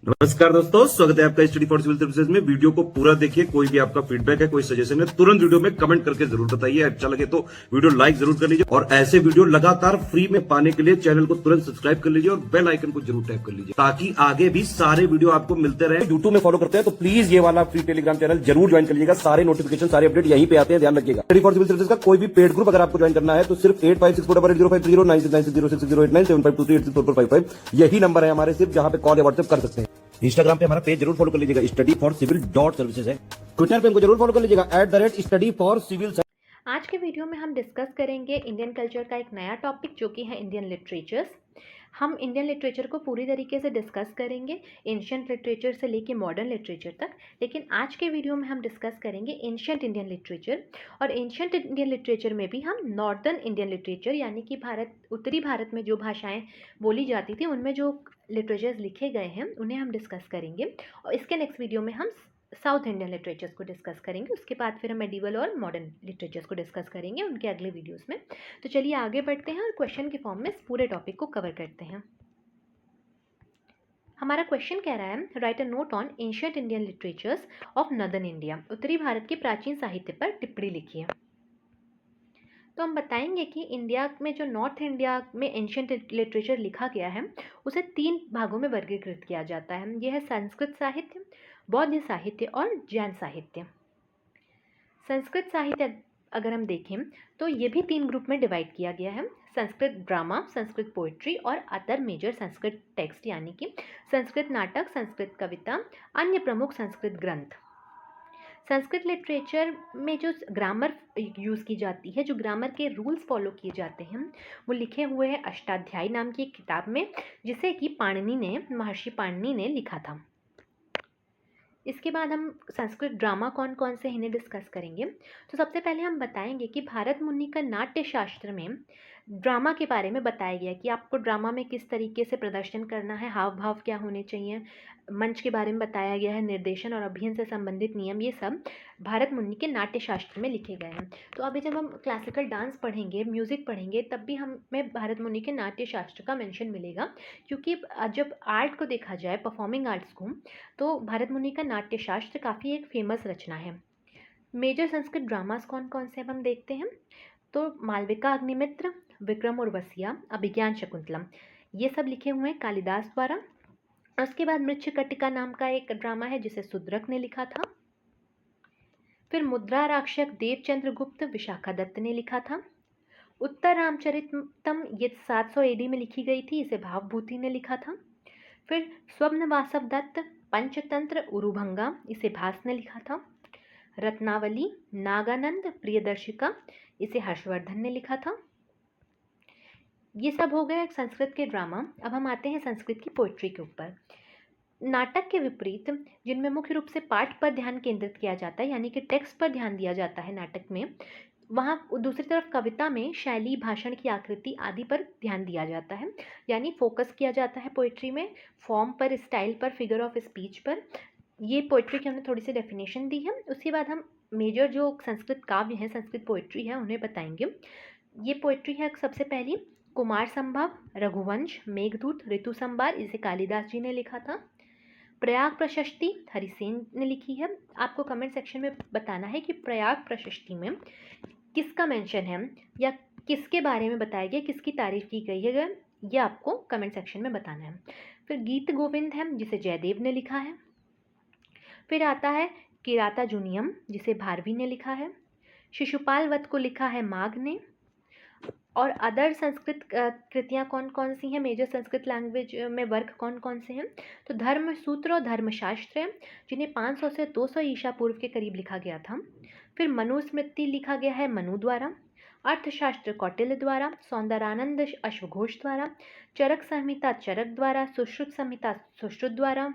नमस्कार दोस्तों, स्वागत है आपका स्टडी फॉर सिविल सर्विसेज में। वीडियो को पूरा देखिए। कोई भी आपका फीडबैक है, कोई सजेशन है, तुरंत वीडियो में कमेंट करके जरूर बताइए। अच्छा लगे तो वीडियो लाइक जरूर कर लीजिए और ऐसे वीडियो लगातार फ्री में पाने के लिए चैनल को तुरंत सब्सक्राइब कर लीजिए और बेल आइकन को जरूर टैप कर लीजिए ताकि आगे भी सारे वीडियो आपको मिलते रहे। यूट्यूब में फॉलो करते हैं तो प्लीज ये वाला फ्री टेलीग्राम चैनल जरूर ज्वाइन कर लीजिएगा। सारे नोटिफिकेशन, सारे अपडेट यहीं पे आते हैं, ध्यान रखिएगा। स्टडी फॉर सिविल सर्विसेज का कोई भी पेड ग्रुप अगर आपको ज्वाइन करना है तो सिर्फ 85648056060609797523864455 यही नंबर है हमारे, सिर्फ जहां पे कॉल या व्हाट्सएप कर सकते हैं। इंस्टाग्राम पे हमारा पेज जरूर फॉलो कर लीजिएगा, studyforcivil.services है। ट्विटर पे हमको जरूर फॉलो कर लीजिएगा, @studyforcivil। आज के वीडियो में हम डिस्कस करेंगे इंडियन कल्चर का एक नया टॉपिक जो कि है इंडियन लिटरेचर्स। हम इंडियन लिटरेचर को पूरी तरीके से डिस्कस करेंगे, एंशियंट लिटरेचर से लेके मॉडर्न लिटरेचर तक। लेकिन आज के वीडियो में हम डिस्कस करेंगे एंशियंट इंडियन लिटरेचर, और एंशियंट इंडियन लिटरेचर में भी हम नॉर्दर्न इंडियन लिटरेचर यानी कि उत्तरी भारत में जो भाषाएं बोली जाती थी उनमें जो लिटरेचर्स लिखे गए हैं उन्हें हम डिस्कस करेंगे। और इसके नेक्स्ट वीडियो में हम साउथ इंडियन लिटरेचर्स को डिस्कस करेंगे। उसके बाद फिर हम मेडिवल और मॉडर्न लिटरेचर्स को डिस्कस करेंगे उनके अगले वीडियोस में। तो चलिए आगे बढ़ते हैं और क्वेश्चन के फॉर्म में इस पूरे टॉपिक को कवर करते हैं। हमारा क्वेश्चन कह रहा है, right a note on ancient Indian literatures of northern India. उत्तरी भारत के प्राचीन साहित्य पर टिप्पणी लिखिए। तो हम बताएंगे कि इंडिया में जो नॉर्थ इंडिया में एंशियंट लिटरेचर लिखा गया है उसे 3 भागों में वर्गीकृत किया जाता है। यह है संस्कृत साहित्य, बौद्ध साहित्य और जैन साहित्य। संस्कृत साहित्य अगर हम देखें तो ये भी 3 ग्रुप में डिवाइड किया गया है। संस्कृत ड्रामा, संस्कृत पोइट्री और अदर मेजर संस्कृत टेक्स्ट यानी कि संस्कृत नाटक, संस्कृत कविता, अन्य प्रमुख संस्कृत ग्रंथ। संस्कृत लिटरेचर में जो ग्रामर यूज़ की जाती है, जो ग्रामर के रूल्स फॉलो किए जाते हैं, वो लिखे हुए हैं अष्टाध्यायी नाम की एक किताब में, जिसे कि महर्षि पाणिनि ने लिखा था। इसके बाद हम संस्कृत ड्रामा कौन कौन से इन्हें डिस्कस करेंगे। तो सबसे पहले हम बताएंगे कि भारत मुनि का नाट्य शास्त्र में ड्रामा के बारे में बताया गया कि आपको ड्रामा में किस तरीके से प्रदर्शन करना है, हाव भाव क्या होने चाहिए, मंच के बारे में बताया गया है, निर्देशन और अभिनय से संबंधित नियम, ये सब भारत मुनि के नाट्य शास्त्र में लिखे गए हैं। तो अभी जब हम क्लासिकल डांस पढ़ेंगे, म्यूज़िक पढ़ेंगे, तब भी हमें भारत मुनि के नाट्य शास्त्र का मेंशन मिलेगा, क्योंकि जब आर्ट को देखा जाए, परफॉर्मिंग आर्ट्स को, तो भारत मुनि का नाट्य शास्त्र काफ़ी एक फेमस रचना है। मेजर संस्कृत ड्रामास कौन कौन से अब हम देखते हैं। तो मालविका अग्निमित्र, विक्रम उर्वशिया, अभिज्ञान शकुंतलम, ये सब लिखे हुए हैं कालिदास द्वारा। उसके बाद मृच्छकटिका नाम का एक ड्रामा है जिसे सुद्रक ने लिखा था। फिर मुद्रा राक्षक देवचंद्र गुप्त, विशाखा दत्त ने लिखा था। उत्तर रामचरितम ये 700 AD में लिखी गई थी, इसे भावभूति ने लिखा था। फिर स्वप्न वासव दत्त, पंचतंत्र उरुभंगा, इसे भास ने लिखा था। रत्नावली, नागानंद, प्रियदर्शिका, इसे हर्षवर्धन ने लिखा था। ये सब हो गया संस्कृत के ड्रामा। अब हम आते हैं संस्कृत की पोइट्री के ऊपर। नाटक के विपरीत, जिनमें मुख्य रूप से पाठ पर ध्यान केंद्रित किया जाता है यानी कि टेक्स्ट पर ध्यान दिया जाता है नाटक में, वहाँ दूसरी तरफ कविता में शैली, भाषण की आकृति आदि पर ध्यान दिया जाता है, यानी फोकस किया जाता है पोइट्री में फॉर्म पर, स्टाइल पर, फिगर ऑफ स्पीच पर। ये पोइट्री की हमने थोड़ी सी डेफिनेशन दी है। उसके बाद हम मेजर जो संस्कृत काव्य हैं, संस्कृत पोइट्री है, उन्हें बताएंगे। ये पोइट्री है सबसे पहली कुमार संभव, रघुवंश, मेघदूत, ऋतु संभार, इसे कालिदास जी ने लिखा था। प्रयाग प्रशस्ति हरिसेन ने लिखी है। आपको कमेंट सेक्शन में बताना है कि प्रयाग प्रशस्ति में किसका मेंशन है या किसके बारे में बताया गया, किसकी तारीफ की गई है, ये आपको कमेंट सेक्शन में बताना है। फिर गीत गोविंद है जिसे जयदेव ने लिखा है। फिर आता है किराता जूनियम, जिसे भारवी ने लिखा है। शिशुपाल वध को लिखा है माघ ने। और अदर संस्कृत कृतियाँ कौन कौन सी हैं, मेजर संस्कृत लैंग्वेज में वर्क कौन कौन से हैं। तो धर्म सूत्र और धर्मशास्त्र हैं, जिन्हें 500 से 200 ईसा पूर्व के करीब लिखा गया था। फिर मनुस्मृति लिखा गया है मनु द्वारा। अर्थशास्त्र कौटिल्य द्वारा, सौंदरानंद अश्वघोष द्वारा, चरक संहिता चरक द्वारा, सुश्रुत संहिता सुश्रुत द्वारा।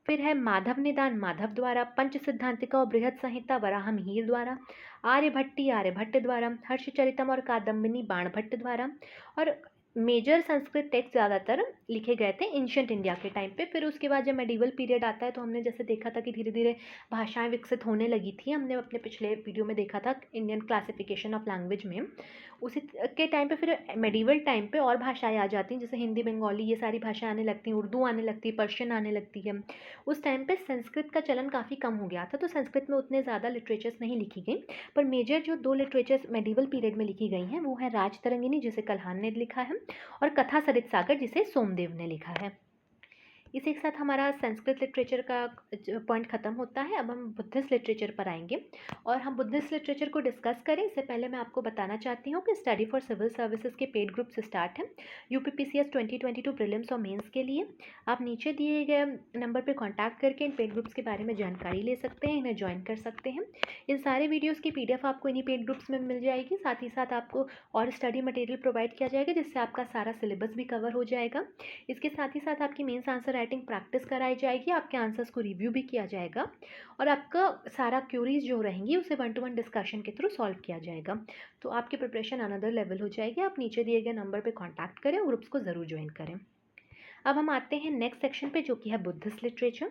फिर है माधव निदान माधव द्वारा, पंच सिद्धांतिका और बृहद संहिता वराह मिहिर द्वारा, आर्यभट्टी आर्यभट्ट द्वारा, हर्षचरितम और कादम्बिनी बाणभट्ट द्वारा। और मेजर संस्कृत टेक्स्ट ज़्यादातर लिखे गए थे एंशियंट इंडिया के टाइम पे। फिर उसके बाद जब मेडिवल पीरियड आता है तो हमने जैसे देखा था कि धीरे धीरे भाषाएं विकसित होने लगी थी। हमने अपने पिछले वीडियो में देखा था इंडियन क्लासिफिकेशन ऑफ लैंग्वेज में। उसी के टाइम पे फिर मेडिवल टाइम पे और भाषाएं आ जाती हैं, जैसे हिंदी, बंगाली, ये सारी भाषाएं आने लगती हैं, उर्दू आने लगती है, पर्शियन आने लगती है। उस टाइम पे संस्कृत का चलन काफ़ी कम हो गया था, तो संस्कृत में उतने ज़्यादा लिटरेचर्स नहीं लिखी गई। पर मेजर जो 2 लिटरेचर्स मेडिवल पीरियड में लिखी गई हैं वो है राजतरंगिणी, जिसे कल्हान ने लिखा है, और कथा सरित सागर, जिसे सोमदेव ने लिखा है। इसी के साथ हमारा संस्कृत लिटरेचर का पॉइंट ख़त्म होता है। अब हम बुद्धिस्ट लिटरेचर पर आएंगे, और हम बुद्धिस्ट लिटरेचर को डिस्कस करें इससे पहले मैं आपको बताना चाहती हूँ कि स्टडी फॉर सिविल सर्विसेज के पेड ग्रुप्स स्टार्ट हैं UPPCS 2022 प्रीलिम्स और मेंस के लिए। आप नीचे दिए गए नंबर पर कॉन्टैक्ट करके इन पेड ग्रुप्स के बारे में जानकारी ले सकते हैं, इन्हें ज्वाइन कर सकते हैं। इन सारे वीडियोज़ की PDF आपको इन्हीं पेड ग्रुप्स में मिल जाएगी। साथ ही साथ आपको और स्टडी मटेरियल प्रोवाइड किया जाएगा, जिससे आपका सारा सिलेबस भी कवर हो जाएगा। इसके साथ ही साथ आपकी मेंस आंसर राइटिंग प्रैक्टिस कराई जाएगी, आपके आंसर्स को रिव्यू भी किया जाएगा, और आपका सारा क्यूरीज जो रहेंगी उसे 1-to-1 डिस्कशन के थ्रू सॉल्व किया जाएगा। तो आपकी प्रिपरेशन अनदर लेवल हो जाएगी। आप नीचे दिए गए नंबर पे कांटेक्ट करें और ग्रुप्स को ज़रूर ज्वाइन करें। अब हम आते हैं नेक्स्ट सेक्शन पे, जो कि है बुद्धिस्ट लिटरेचर।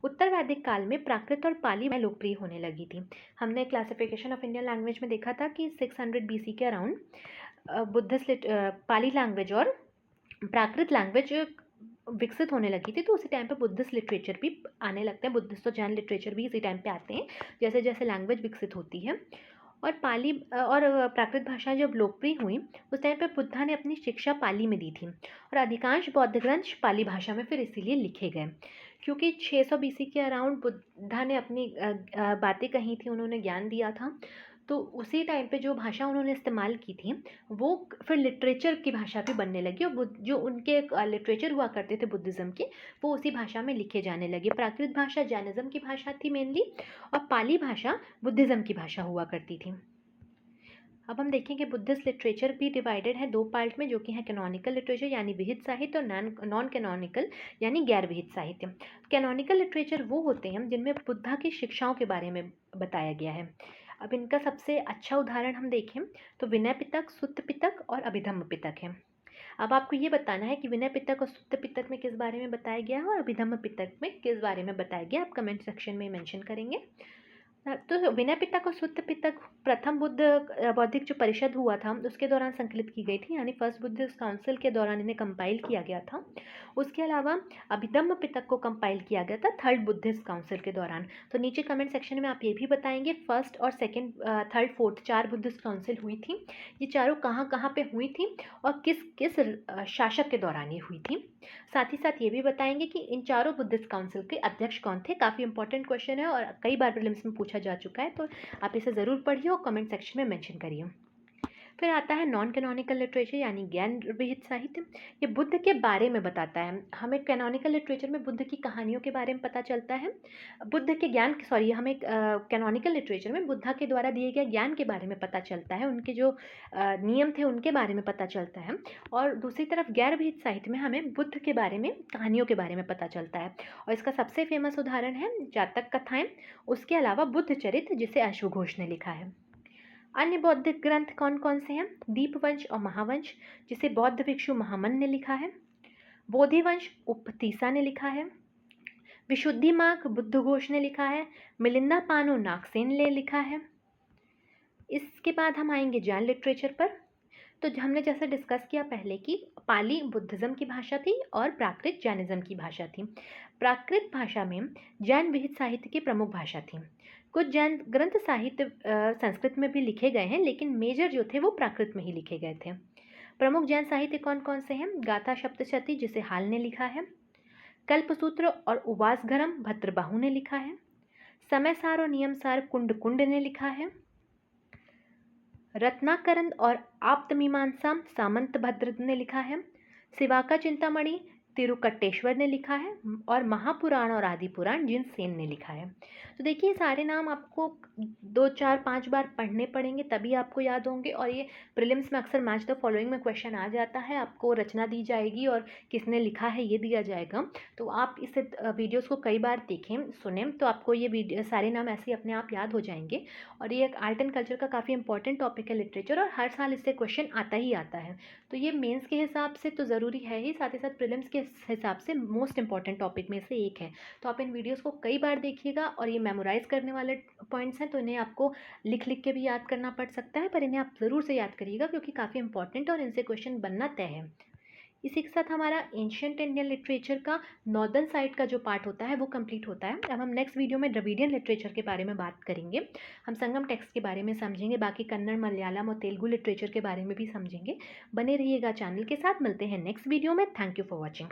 उत्तर वैदिक काल में प्राकृत और पाली में लोकप्रिय होने लगी थी। हमने क्लासिफिकेशन ऑफ इंडियन लैंग्वेज में देखा था कि 600 BC के अराउंड बुद्धिस्ट पाली लैंग्वेज और प्राकृत लैंग्वेज विकसित होने लगी थी। तो उसी टाइम पे बुद्धिस्ट लिटरेचर भी आने लगते हैं, बुद्धिस्ट और जैन लिटरेचर भी इसी टाइम पे आते हैं, जैसे जैसे लैंग्वेज विकसित होती है। और पाली और प्राकृत भाषाएं जब लोकप्रिय हुई, उस टाइम पे बुद्धा ने अपनी शिक्षा पाली में दी थी, और अधिकांश बौद्ध ग्रंथ पाली भाषा में फिर इसीलिए लिखे गए, क्योंकि 600 BC के अराउंड बुद्धा ने अपनी बातें कही थी, उन्होंने ज्ञान दिया था। तो उसी टाइम पे जो भाषा उन्होंने इस्तेमाल की थी वो फिर लिटरेचर की भाषा भी बनने लगी, और जो उनके लिटरेचर हुआ करते थे बुद्धिज़्म के, वो उसी भाषा में लिखे जाने लगे। प्राकृत भाषा जैनिज़्म की भाषा थी मेनली, और पाली भाषा बुद्धिज़्म की भाषा हुआ करती थी। अब हम देखेंगे बुद्धिस्ट लिटरेचर भी डिवाइडेड है 2 पार्ट में, जो कि है कैनोनिकल लिटरेचर यानी विहित साहित्य, और नॉन कैनोनिकल यानी गैर विहित साहित्य। कैनोनिकल लिटरेचर वो होते हैं जिनमें बुद्धा की शिक्षाओं के बारे में बताया गया है। अब इनका सबसे अच्छा उदाहरण हम देखें तो विनय पिटक, सुत्त पिटक और अभिधम्म पिटक है। अब आपको ये बताना है कि विनय पिटक और सुत्त पिटक में किस बारे में बताया गया है और अभिधम्म पिटक में किस बारे में बताया गया, आप कमेंट सेक्शन में मेंशन करेंगे। तो विनय पिटक और सुत्त पिटक प्रथम बौद्धिक जो परिषद हुआ था उसके दौरान संकलित की गई थी, यानी फर्स्ट बुद्धिस्ट काउंसिल के दौरान इन्हें कंपाइल किया गया था। उसके अलावा अभिधम्म पिटक को कंपाइल किया गया था थर्ड बुद्धिस्ट काउंसिल के दौरान। तो नीचे कमेंट सेक्शन में आप ये भी बताएंगे फर्स्ट और second, third, fourth 4 Buddhist council हुई थी, ये चारों कहाँ कहाँ पे हुई थी और किस किस शासक के दौरान ये हुई थी। साथ ही साथ ये भी बताएंगे कि इन चारों बुद्धिस्ट काउंसिल के अध्यक्ष कौन थे। काफ़ी इंपॉर्टेंट क्वेश्चन है और कई बार प्रीलिम्स में पूछा जा चुका है, तो आप इसे ज़रूर पढ़िए और कमेंट सेक्शन में मेंशन करिए। फिर आता है नॉन कैनोनिकल लिटरेचर यानी गैर विहित साहित्य। ये बुद्ध के बारे में बताता है। हमें कैनोनिकल लिटरेचर में बुद्ध की कहानियों के बारे में पता चलता है, बुद्ध के ज्ञान हमें कैनोनिकल लिटरेचर में बुद्धा के द्वारा दिए गए ज्ञान के बारे में पता चलता है, उनके जो नियम थे उनके बारे में पता चलता है। और दूसरी तरफ गैर विहित साहित्य में हमें बुद्ध के बारे में, कहानियों के बारे में पता चलता है, और इसका सबसे फेमस उदाहरण है जातक कथाएं। उसके अलावा बुद्ध चरित्र, जिसे अश्वघोष ने लिखा है। अन्य बौद्धिक ग्रंथ कौन कौन से हैं? दीपवंश और महावंश, जिसे बौद्ध भिक्षु महामन ने लिखा है। बोधिवंश उपतीसा ने लिखा है। विशुद्धि मार्ग बुद्धघोष ने लिखा है। मिलिंदा पानु नागसेन ने लिखा है। इसके बाद हम आएंगे जैन लिटरेचर पर। तो हमने जैसे डिस्कस किया पहले कि पाली बुद्धिज़्म की भाषा थी और प्राकृत जैनिज़्म की भाषा थी। प्राकृत भाषा में जैन विहित साहित्य की प्रमुख भाषा थी। कुछ जैन ग्रंथ साहित्य संस्कृत में भी लिखे गए हैं, लेकिन मेजर जो थे वो प्राकृत में ही लिखे गए थे। प्रमुख जैन साहित्य कौन कौन से हैं? गाथा सप्तशती, जिसे हाल ने लिखा है। कल्पसूत्र और उवासघरम भद्रबाहु ने लिखा है। समयसार और नियमसार कुंड ने लिखा है। रत्नाकरंद और आप्तमीमांसा सामंत भद्र ने लिखा है। शिवाका चिंतामणि तिरुकट्टेश्वर ने लिखा है, और महापुराण और आदि पुराण जिनसेन ने लिखा है। तो देखिए सारे नाम आपको 2, 4, 5 बार पढ़ने पड़ेंगे तभी आपको याद होंगे, और ये प्रीलिम्स में अक्सर मैच द फॉलोइंग में क्वेश्चन आ जाता है। आपको रचना दी जाएगी और किसने लिखा है ये दिया जाएगा। तो आप इस वीडियोज़ को कई बार देखें, सुनें, तो आपको ये सारे नाम ऐसे अपने आप याद हो जाएंगे। और ये एक आर्ट एंड कल्चर का काफ़ी इंपॉर्टेंट टॉपिक है लिटरेचर, और हर साल इससे क्वेश्चन आता ही आता है। तो ये मेंस के हिसाब से तो ज़रूरी है ही, साथ ही साथ प्रीलिम्स के हिसाब से मोस्ट इंपॉर्टेंट टॉपिक में से एक है। तो आप इन वीडियोस को कई बार देखिएगा, और ये मेमोराइज़ करने वाले पॉइंट्स हैं, तो इन्हें आपको लिख लिख के भी याद करना पड़ सकता है, पर इन्हें आप ज़रूर से याद करिएगा क्योंकि काफ़ी इंपॉर्टेंट और इनसे क्वेश्चन बनना तय है। इसी के साथ हमारा एंशियंट इंडियन लिटरेचर का नॉर्दर्न साइड का जो पार्ट होता है वो कंप्लीट होता है। अब हम नेक्स्ट वीडियो में द्रविडियन लिटरेचर के बारे में बात करेंगे। हम संगम टेक्स्ट के बारे में समझेंगे, बाकी कन्नड़, मलयालम और तेलुगु लिटरेचर के बारे में भी समझेंगे। बने रहिएगा चैनल के साथ। मिलते हैं नेक्स्ट वीडियो में। Thank you for watching.